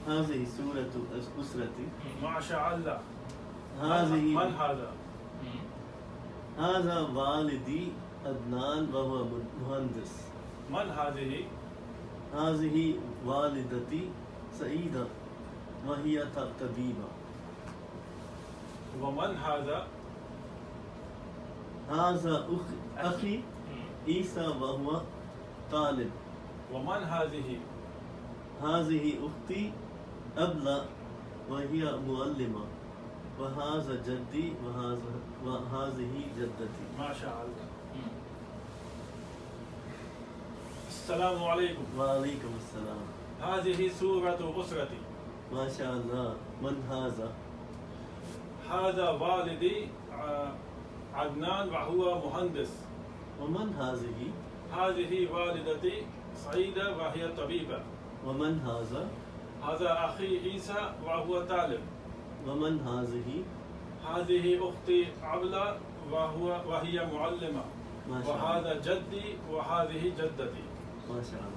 هذه سورة أسرتي. ما شاء الله. من هذا؟ هذا والدي عدنان وهو مهندس. من هذه؟ هذه والدتي سعيدة وهي طبيبة. ومن هذا؟ هذا أخي عيسى وهو طالب. ومن هذه؟ هذه أختي أبلة وهي معلمة. وهذا جدي وهذه جدتي. ما شاء الله. السلام عليكم. وعليكم السلام. هذه سورة أسرتي. ما شاء الله. من هذا؟ هذا والدي عدنان وهو مهندس. ومن هذه؟ هذه والدتي سعيدة وهي طبيبة. ومن هذا؟ هذا أخي عيسى وهو طالب. ومن هذه؟ هذه أختي عبلة وهي معلمة. ما شاء الله. وهذا جدي وهذه جدتي. ما شاء الله.